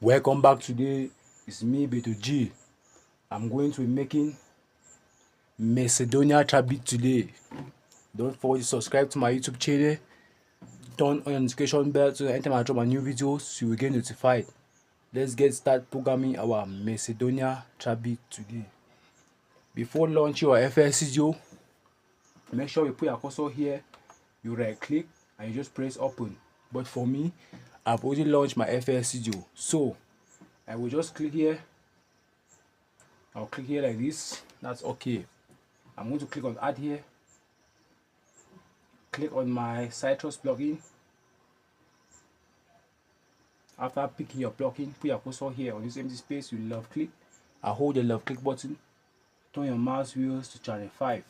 Welcome back. Today it's me B2G. I'm going to be making Mercedonia trap beat today. Don't forget to subscribe to my YouTube channel. Turn on your notification bell so that anytime I drop my new videos you will get notified. Let's get started programming our Mercedonia trap beat today. Before launching your FL Studio, make sure you put your cursor here, you right click and you just press open. But for me, I've already launched my FL Studio, so I will just click here. I'll click here like this. That's okay. I'm going to click on add here. Click on my Citrus plugin. After picking your plugin, put your cursor here on this empty space. You left click. I hold the left click button. Turn your mouse wheels to channel 5.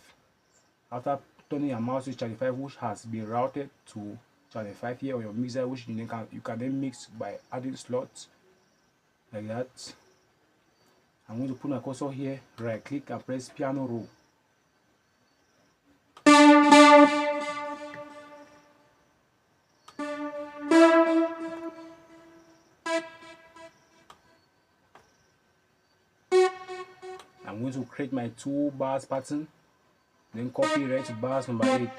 After turning your mouse to channel 5, which has been routed to channel 5 here on your mixer, which you can then mix by adding slots like that. I'm going to put my cursor here, right click and press piano roll. I'm going to create my 2 bars pattern, then copy right to bars number 8.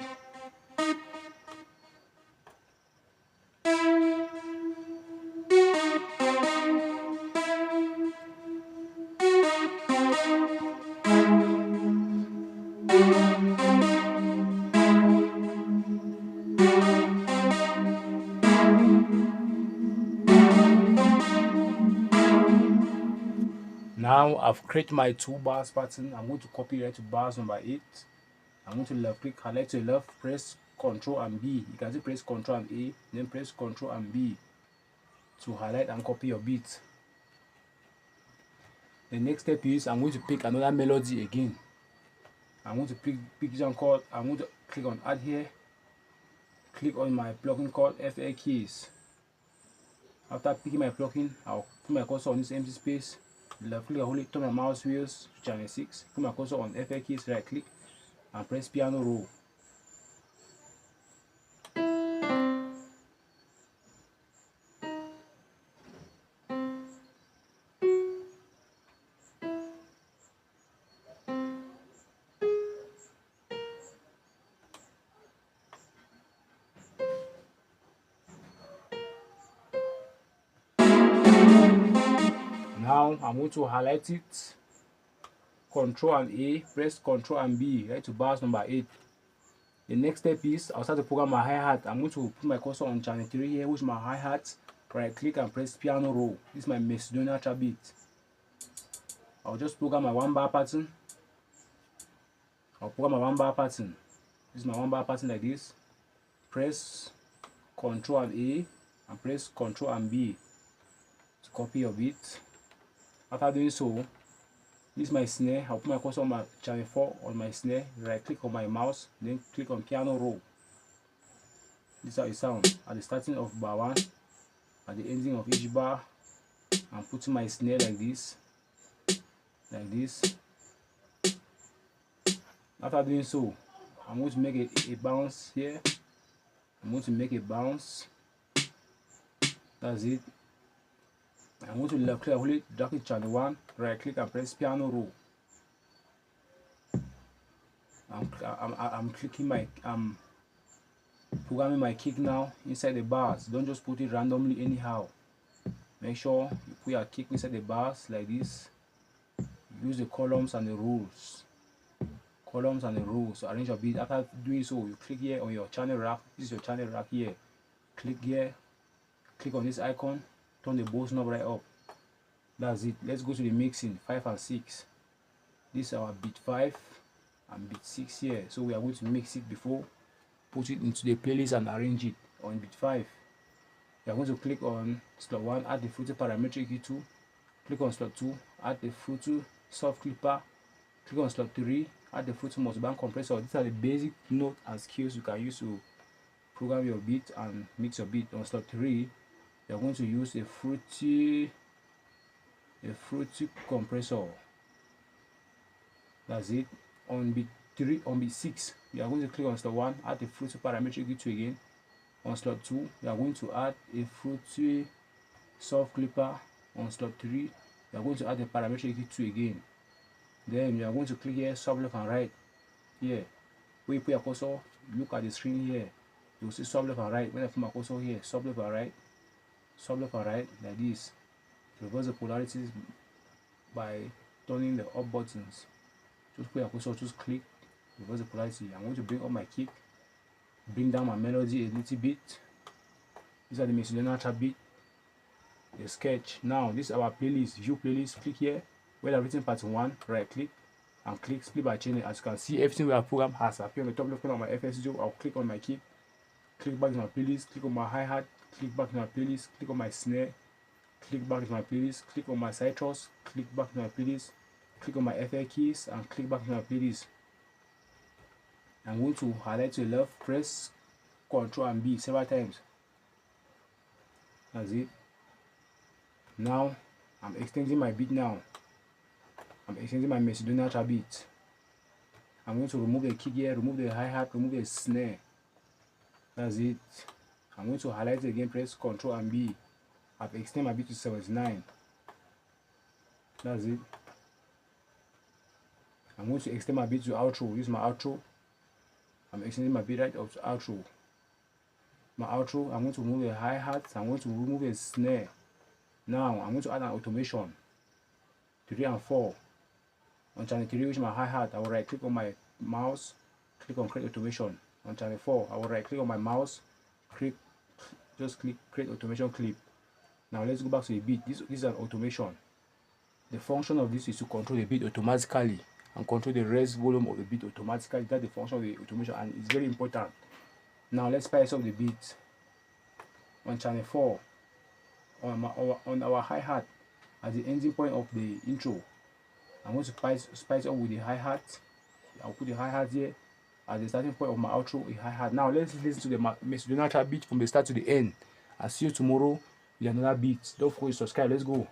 Now I've created my 2 bars pattern. I'm going to copy right to bars number 8. I'm going to left click, highlight to the left, press Ctrl and B. You can see press Ctrl and A, then press Ctrl and B to highlight and copy your beat. The next step is I'm going to pick another melody again. I'm going to pick this one called, I'm going to click on add here, click on my plugin called FL Keys. After picking my plugin, I'll put my cursor on this empty space, left click, hold it, turn my mouse wheels to channel 6, put my cursor on FL Keys, right click and press piano roll. Now I'm going to highlight it, Ctrl and A, press Ctrl and B, right to bars number 8. The next step is I'll start to program my hi-hat. I'm going to put my cursor on channel 3 here, which is my hi-hat. Right click and press piano roll. This is my Mercedonia trap beat. I'll just program my 1 bar pattern. I'll program my 1 bar pattern. This is my 1 bar pattern like this. Press Ctrl and A and press Ctrl and B to copy your beat. After doing so, this is my snare. I'll put my cursor on my channel 4 on my snare, right click on my mouse, then click on piano roll. This is how it sounds at the starting of bar 1, at the ending of each bar. I'm putting my snare like this. After doing so, I'm going to make a bounce here. I'm going to make a bounce. That's it. I'm going to left click, hold it, drag it channel 1, right click and press piano roll. I'm clicking my programming my kick now inside the bars. Don't just put it randomly anyhow. Make sure you put your kick inside the bars like this. Use the columns and the rules. To arrange your beat. After doing so, you click here on your channel rack. This is your channel rack here. Click here, click on this icon, turn the Bose knob right up. That's it. Let's go to the mixing 5 and 6. This is our beat 5 and beat 6 here. So we are going to mix it before put it into the playlist and arrange it. On beat 5, you are going to click on slot 1, add the Fruity parametric E2. Click on slot 2, add the Fruity soft clipper. Click on slot 3, add the Fruity multiband compressor. These are the basic note and skills you can use to program your beat and mix your beat. On slot 3, you are going to use a Fruity compressor. That's it. On beat 6, you are going to click on slot 1, add the Fruity parametric E2 again. On slot 2, you are going to add a Fruity soft clipper. On slot 3, you are going to add the parametric key 2 again. Then you are going to click here, sub left and right. Here, when you put your cursor, look at the screen here. You will see sub left and right. When I put my cursor here, sub left and right, sub left and right, like this. Reverse the polarities by turning the up buttons. Just put your cursor, just click, reverse the polarity. I'm going to bring up my kick, bring down my melody a little bit. These are the Mercedonia trap beat, the sketch. Now this is our playlist, view playlist. Click here where I've written part 1, right click and click split by channel. As you can see, everything we have programmed has appeared on the top left corner of my FL Studio. I'll click on my kick, click back to my playlist, click on my hi-hat, click back to my playlist, click on my snare, click back to my playlist, click on my citrus, click back to my playlist, click on my FL keys and click back to my playlist. I'm going to highlight to the left, press Ctrl and B several times. That's it. Now I'm extending my beat now. I'm extending my Mercedonia trap beat. I'm going to remove the kick here, remove the hi-hat, remove the snare. That's it. I'm going to highlight it again, press Ctrl and B. I've extended my beat to 79. That's it. I'm going to extend my beat to outro. This is my outro. I'm extending my beat right up to outro. My outro, I'm going to remove the hi-hat, I'm going to remove the snare. Now I'm going to add an automation. 3 and 4. On channel 3, which is my hi-hat, I will right click on my mouse, click on create automation. On channel 4, I will right click on my mouse, just click create automation clip. Now let's go back to the beat. This is an automation. The function of this is to control the beat automatically and control the rest volume of the beat automatically. That's the function of the automation and it's very important. Now let's spice up the beat. On channel 4, on our hi-hat, at the ending point of the intro, I'm going to spice up with the hi-hat. I'll put the hi-hat here at the starting point of my outro, a hi-hat. Now let's listen to the Mercedonia trap beat from the start to the end. I'll see you tomorrow with another beat. Don't forget to subscribe. Let's go.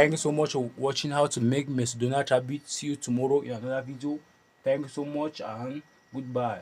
Thank you so much for watching how to make Mercedonia trap beat. See you tomorrow in another video. Thank you so much and goodbye.